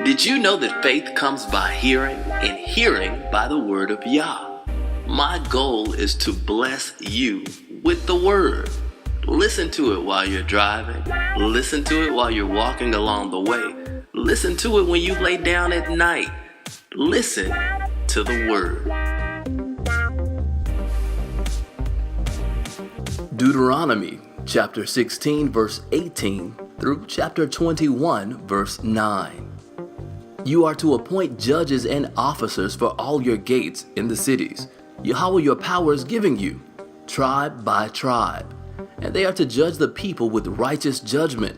Did you know that faith comes by hearing, and hearing by the Word of Yah? My goal is to bless you with the Word. Listen to it while you're driving. Listen to it while you're walking along the way. Listen to it when you lay down at night. Listen to the Word. Deuteronomy chapter 16 verse 18 through chapter 21 verse 9. You are to appoint judges and officers for all your gates in the cities Yahweh your power is giving you, tribe by tribe, and they are to judge the people with righteous judgment.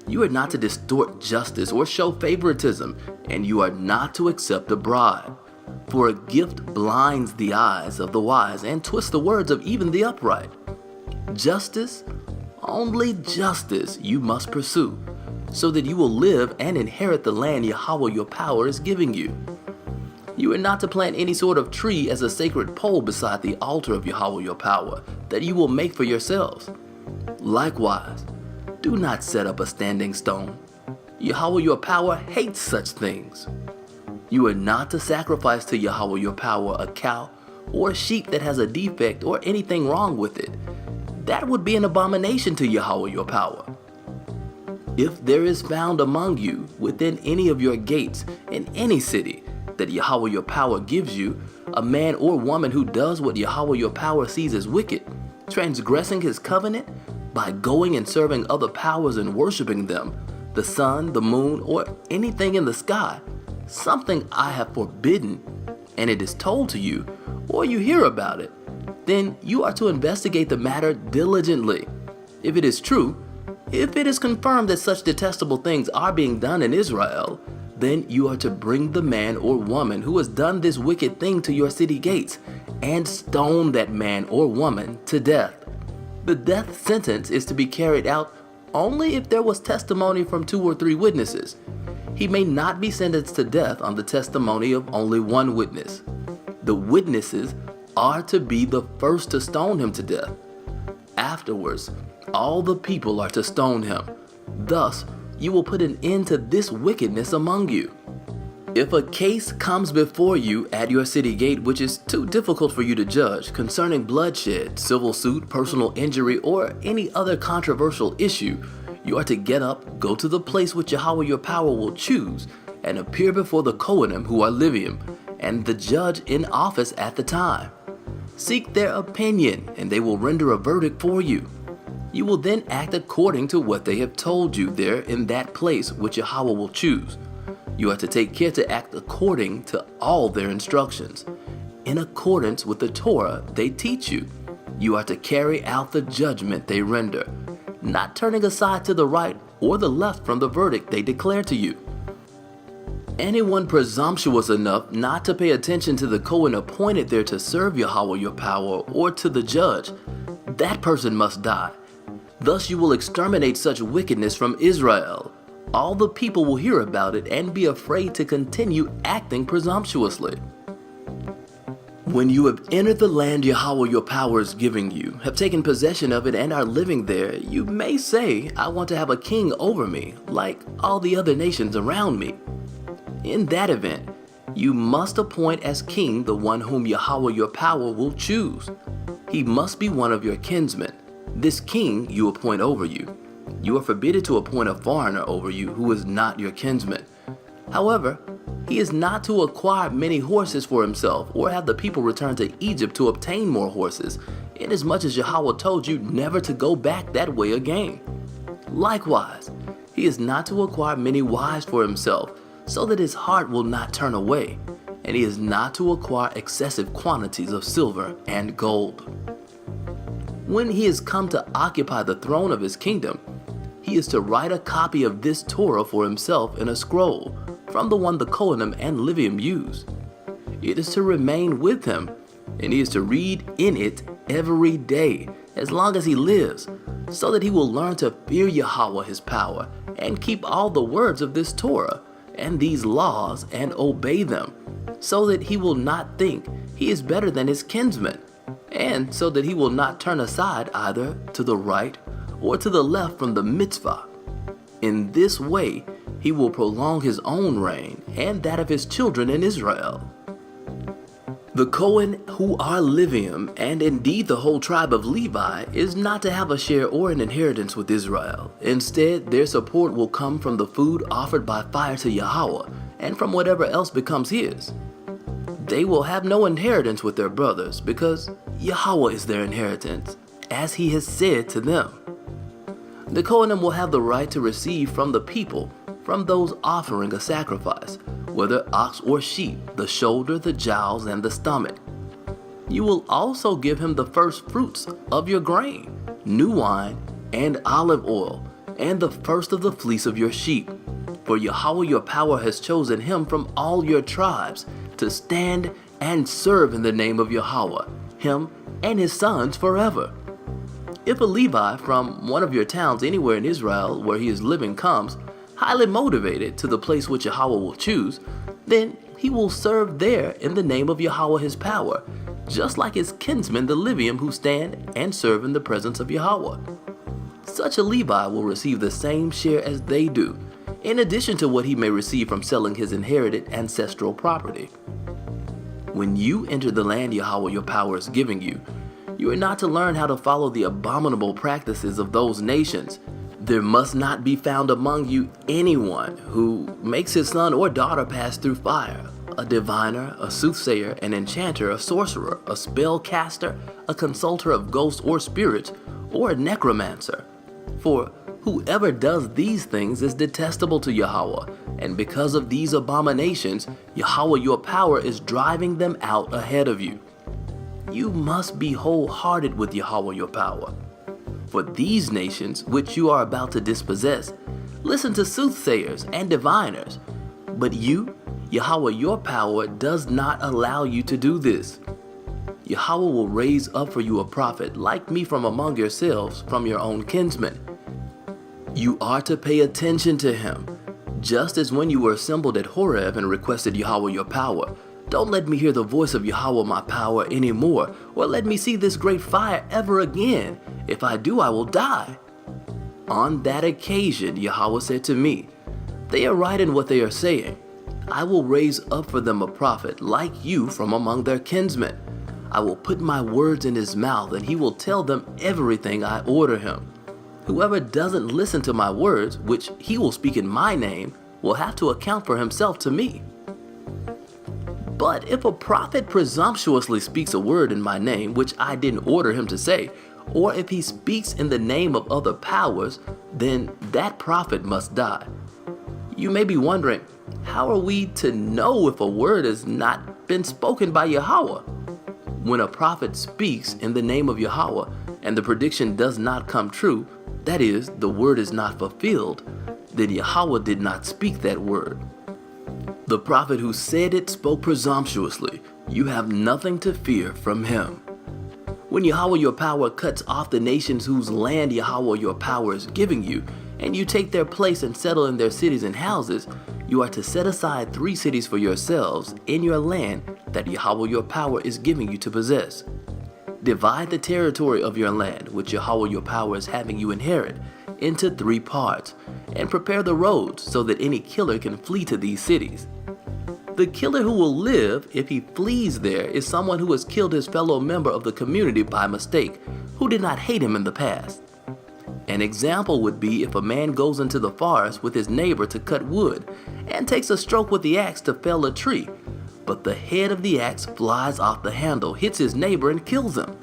You are not to distort justice or show favoritism, and you are not to accept a bribe. For a gift blinds the eyes of the wise and twists the words of even the upright. Justice, only justice you must pursue, so that you will live and inherit the land Yahweh your power is giving you. You are not to plant any sort of tree as a sacred pole beside the altar of Yahweh your power that you will make for yourselves. Likewise, do not set up a standing stone. Yahweh your power hates such things. You are not to sacrifice to Yahweh your power a cow or a sheep that has a defect or anything wrong with it. That would be an abomination to Yahweh your power. If there is found among you within any of your gates in any city that Yahweh your power gives you, a man or woman who does what Yahweh your power sees as wicked, transgressing his covenant by going and serving other powers and worshiping them, the sun, the moon, or anything in the sky, something I have forbidden, and it is told to you, or you hear about it, then you are to investigate the matter diligently. If it is true, if it is confirmed that such detestable things are being done in Israel, then you are to bring the man or woman who has done this wicked thing to your city gates and stone that man or woman to death. The death sentence is to be carried out only if there was testimony from 2 or 3 witnesses. He may not be sentenced to death on the testimony of only one witness. The witnesses are to be the first to stone him to death. Afterwards, all the people are to stone him. Thus, you will put an end to this wickedness among you. If a case comes before you at your city gate which is too difficult for you to judge concerning bloodshed, civil suit, personal injury, or any other controversial issue, you are to get up, go to the place which Yahweh your power will choose, and appear before the Kohanim who are Levium, and the judge in office at the time. Seek their opinion, and they will render a verdict for you. You will then act according to what they have told you there in that place which Yahweh will choose. You are to take care to act according to all their instructions, in accordance with the Torah they teach you. You are to carry out the judgment they render, not turning aside to the right or the left from the verdict they declare to you. Anyone presumptuous enough not to pay attention to the Kohen appointed there to serve Yahweh your power or to the judge, that person must die. Thus you will exterminate such wickedness from Israel. All the people will hear about it and be afraid to continue acting presumptuously. When you have entered the land Yahweh your power is giving you, have taken possession of it and are living there, you may say, I want to have a king over me, like all the other nations around me. In that event, you must appoint as king the one whom Yahweh your power will choose. He must be one of your kinsmen. This king you appoint over you. You are forbidden to appoint a foreigner over you who is not your kinsman. However, he is not to acquire many horses for himself or have the people return to Egypt to obtain more horses, inasmuch as Yahweh told you never to go back that way again. Likewise, he is not to acquire many wives for himself, so that his heart will not turn away, and he is not to acquire excessive quantities of silver and gold. When he has come to occupy the throne of his kingdom, he is to write a copy of this Torah for himself in a scroll, from the one the Kohanim and Levium use. It is to remain with him, and he is to read in it every day, as long as he lives, so that he will learn to fear Yahweh his power, and keep all the words of this Torah, and these laws, and obey them, so that he will not think he is better than his kinsmen, and so that he will not turn aside either to the right or to the left from the mitzvah. In this way, He will prolong his own reign and that of his children in Israel. The Cohen who are Levium, and indeed the whole tribe of Levi, is not to have a share or an inheritance with Israel. Instead, their support will come from the food offered by fire to Yahweh, and from whatever else becomes his. They will have no inheritance with their brothers, because Yahweh is their inheritance, as he has said to them. The Kohanim will have the right to receive from the people, from those offering a sacrifice, whether ox or sheep, the shoulder, the jowls, and the stomach. You will also give him the first fruits of your grain, new wine, and olive oil, and the first of the fleece of your sheep. For Yahweh your power has chosen him from all your tribes to stand and serve in the name of Yahweh, him and his sons forever. If a Levi from one of your towns anywhere in Israel where he is living comes, highly motivated, to the place which Yahweh will choose, then he will serve there in the name of Yahweh his power, just like his kinsmen the Levium who stand and serve in the presence of Yahweh. Such a Levi will receive the same share as they do, in addition to what he may receive from selling his inherited ancestral property. When you enter the land Yahweh your power is giving you, you are not to learn how to follow the abominable practices of those nations. There must not be found among you anyone who makes his son or daughter pass through fire, a diviner, a soothsayer, an enchanter, a sorcerer, a spellcaster, a consulter of ghosts or spirits, or a necromancer. For whoever does these things is detestable to Yahweh, and because of these abominations, Yahweh your power is driving them out ahead of you. You must be wholehearted with Yahweh your power. For these nations which you are about to dispossess, listen to soothsayers and diviners. But you, Yahweh your power, does not allow you to do this. Yahweh will raise up for you a prophet like me from among yourselves, from your own kinsmen. You are to pay attention to him, just as when you were assembled at Horeb and requested Yahweh your power. Don't let me hear the voice of Yahweh my power anymore, or let me see this great fire ever again. If I do, I will die. On that occasion, Yahweh said to me, they are right in what they are saying. I will raise up for them a prophet like you from among their kinsmen. I will put my words in his mouth, and he will tell them everything I order him. Whoever doesn't listen to my words, which he will speak in my name, will have to account for himself to me. But if a prophet presumptuously speaks a word in my name, which I didn't order him to say, or if he speaks in the name of other powers, then that prophet must die. You may be wondering, how are we to know if a word has not been spoken by Yahweh? When a prophet speaks in the name of Yahweh, and the prediction does not come true, that is, the word is not fulfilled, then Yahweh did not speak that word. The prophet who said it spoke presumptuously. You have nothing to fear from him. When Yahweh your power cuts off the nations whose land Yahweh your power is giving you, and you take their place and settle in their cities and houses, you are to set aside 3 cities for yourselves in your land that Yahweh your power is giving you to possess. Divide the territory of your land, which Yahweh your power is having you inherit, into 3 parts, and prepare the roads so that any killer can flee to these cities. The killer who will live if he flees there is someone who has killed his fellow member of the community by mistake, who did not hate him in the past. An example would be if a man goes into the forest with his neighbor to cut wood and takes a stroke with the axe to fell a tree, but the head of the axe flies off the handle, hits his neighbor, and kills him.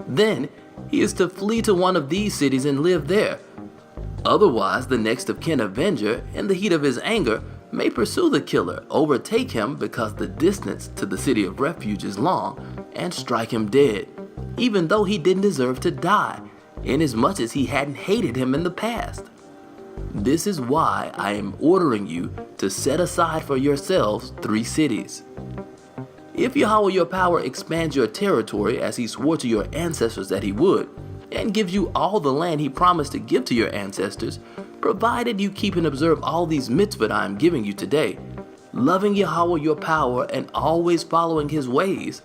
Then he is to flee to one of these cities and live there. Otherwise, the next of kin avenger, in the heat of his anger, may pursue the killer, overtake him because the distance to the city of refuge is long, and strike him dead, even though he didn't deserve to die, inasmuch as he hadn't hated him in the past. This is why I am ordering you to set aside for yourselves 3 cities. If Yahweh your power expands your territory as he swore to your ancestors that he would, and gives you all the land he promised to give to your ancestors, provided you keep and observe all these mitzvot I am giving you today, loving Yahweh your power and always following his ways,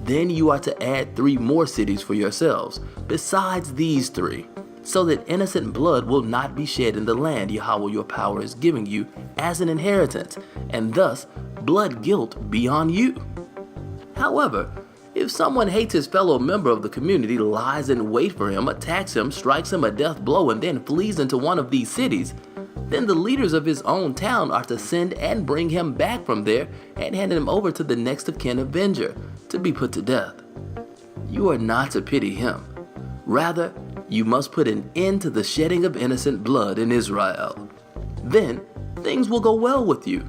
then you are to add 3 more cities for yourselves, besides these 3, so that innocent blood will not be shed in the land Yahweh your power is giving you as an inheritance, and thus blood guilt be on you. However, if someone hates his fellow member of the community, lies in wait for him, attacks him, strikes him a death blow, and then flees into one of these cities, then the leaders of his own town are to send and bring him back from there and hand him over to the next of kin avenger to be put to death. You are not to pity him. Rather, you must put an end to the shedding of innocent blood in Israel. Then things will go well with you.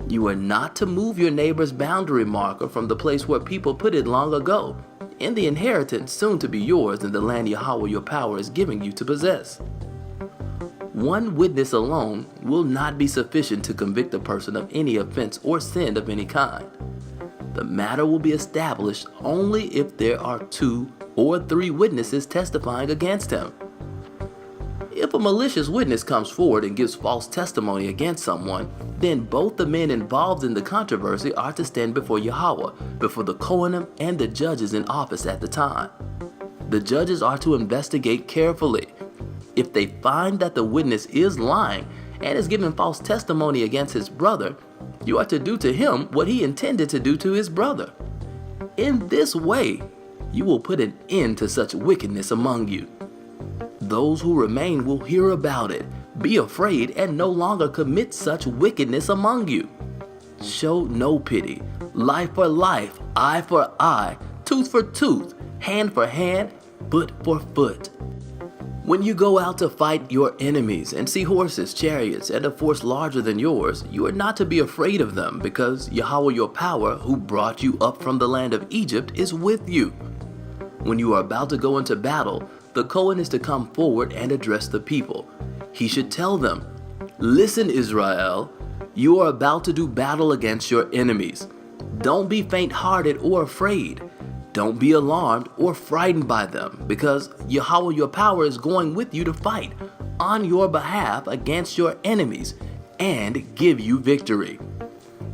You are not to move your neighbor's boundary marker from the place where people put it long ago, in the inheritance soon to be yours in the land Yahweh your power is giving you to possess. One witness alone will not be sufficient to convict a person of any offense or sin of any kind. The matter will be established only if there are 2 or 3 witnesses testifying against him. If a malicious witness comes forward and gives false testimony against someone, then both the men involved in the controversy are to stand before Yahweh, before the Kohanim and the judges in office at the time. The judges are to investigate carefully. If they find that the witness is lying and is giving false testimony against his brother, you are to do to him what he intended to do to his brother. In this way, you will put an end to such wickedness among you. Those who remain will hear about it, be afraid, and no longer commit such wickedness among you. Show no pity. Life for life, eye for eye, tooth for tooth, hand for hand, foot for foot. When you go out to fight your enemies and see horses, chariots, and a force larger than yours, you are not to be afraid of them, because Yahweh your power, who brought you up from the land of Egypt, is with you. When you are about to go into battle, the Kohen is to come forward and address the people. He should tell them, "Listen, Israel, you are about to do battle against your enemies. Don't be faint-hearted or afraid. Don't be alarmed or frightened by them, because Yahweh your power is going with you to fight on your behalf against your enemies and give you victory."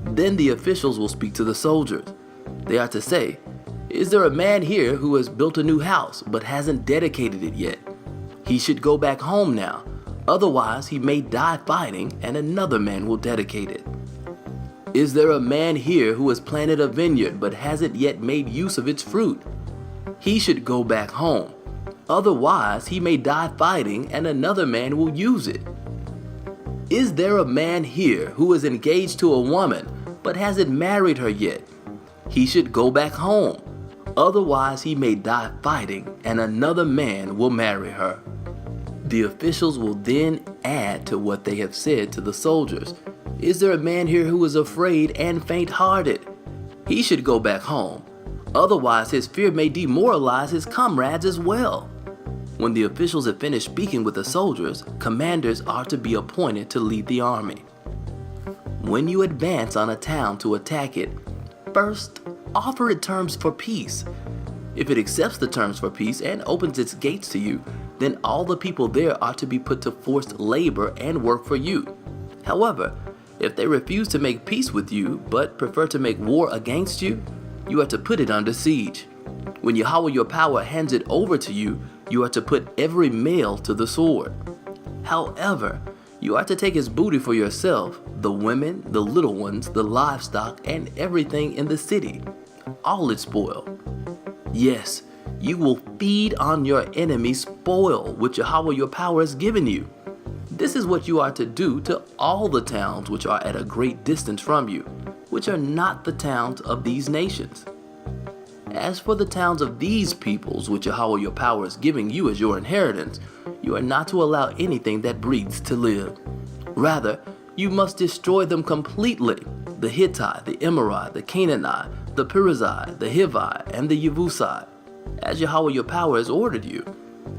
Then the officials will speak to the soldiers. They are to say, "Is there a man here who has built a new house but hasn't dedicated it yet? He should go back home now. Otherwise, he may die fighting and another man will dedicate it. Is there a man here who has planted a vineyard but hasn't yet made use of its fruit? He should go back home. Otherwise, he may die fighting and another man will use it. Is there a man here who is engaged to a woman but hasn't married her yet? He should go back home. Otherwise, he may die fighting and another man will marry her." The officials will then add to what they have said to the soldiers. "Is there a man here who is afraid and faint-hearted? He should go back home. Otherwise, his fear may demoralize his comrades as well." When the officials have finished speaking with the soldiers, commanders are to be appointed to lead the army. When you advance on a town to attack it, first offer it terms for peace. If it accepts the terms for peace and opens its gates to you, then all the people there are to be put to forced labor and work for you. However, if they refuse to make peace with you but prefer to make war against you, you are to put it under siege. When Yahweh your power hands it over to you, you are to put every male to the sword. However, you are to take his booty for yourself, the women, the little ones, the livestock, and everything in the city, all its spoil. Yes, you will feed on your enemy's spoil, which Yahweh your power has given you. This is what you are to do to all the towns which are at a great distance from you, which are not the towns of these nations. As for the towns of these peoples, which Yahweh your power is giving you as your inheritance, you are not to allow anything that breathes to live. Rather, you must destroy them completely: the Hittite, the Amorite, the Canaanite, the Perizzite, the Hivite, and the Yebusite, as Yahweh your power has ordered you,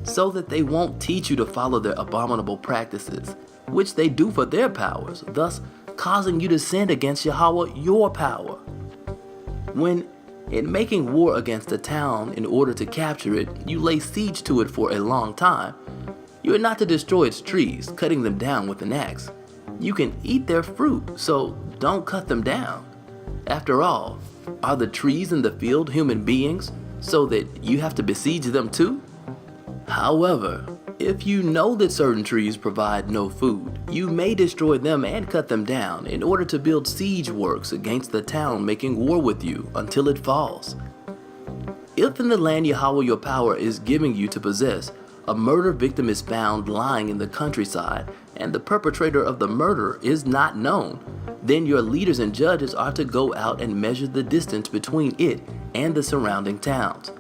so that they won't teach you to follow their abominable practices, which they do for their powers, thus causing you to sin against Yahweh your power. When, in making war against a town in order to capture it, you lay siege to it for a long time, you are not to destroy its trees, cutting them down with an axe. You can eat their fruit, so don't cut them down. After all, are the trees in the field human beings, so that you have to besiege them too? However, If you know that certain trees provide no food, you may destroy them and cut them down in order to build siege works against the town making war with you until it falls. If in the land Yahweh your power is giving you to possess, a murder victim is found lying in the countryside, and the perpetrator of the murder is not known, then your leaders and judges are to go out and measure the distance between it and the surrounding towns.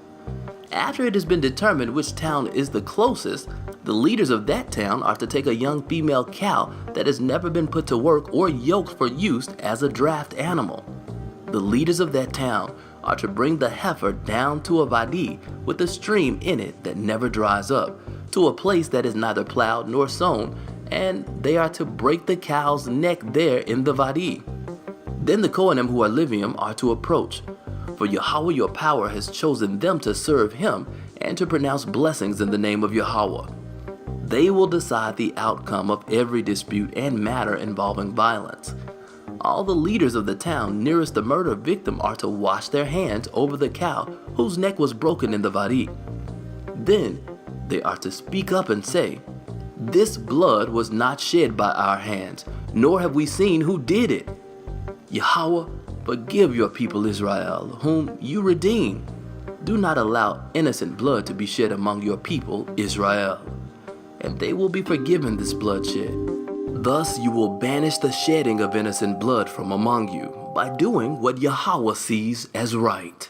After it has been determined which town is the closest, the leaders of that town are to take a young female cow that has never been put to work or yoked for use as a draft animal. The leaders of that town are to bring the heifer down to a vadi with a stream in it that never dries up, to a place that is neither plowed nor sown, and they are to break the cow's neck there in the vadi. Then the Kohanim who are Levium are to approach, for Yahweh your power has chosen them to serve him and to pronounce blessings in the name of Yahweh. They will decide the outcome of every dispute and matter involving violence. All the leaders of the town nearest the murder victim are to wash their hands over the cow whose neck was broken in the vadi. Then they are to speak up and say, "This blood was not shed by our hands, nor have we seen who did it. Yahweh, forgive your people Israel, whom you redeem. Do not allow innocent blood to be shed among your people Israel." And they will be forgiven this bloodshed. Thus you will banish the shedding of innocent blood from among you by doing what Yahweh sees as right.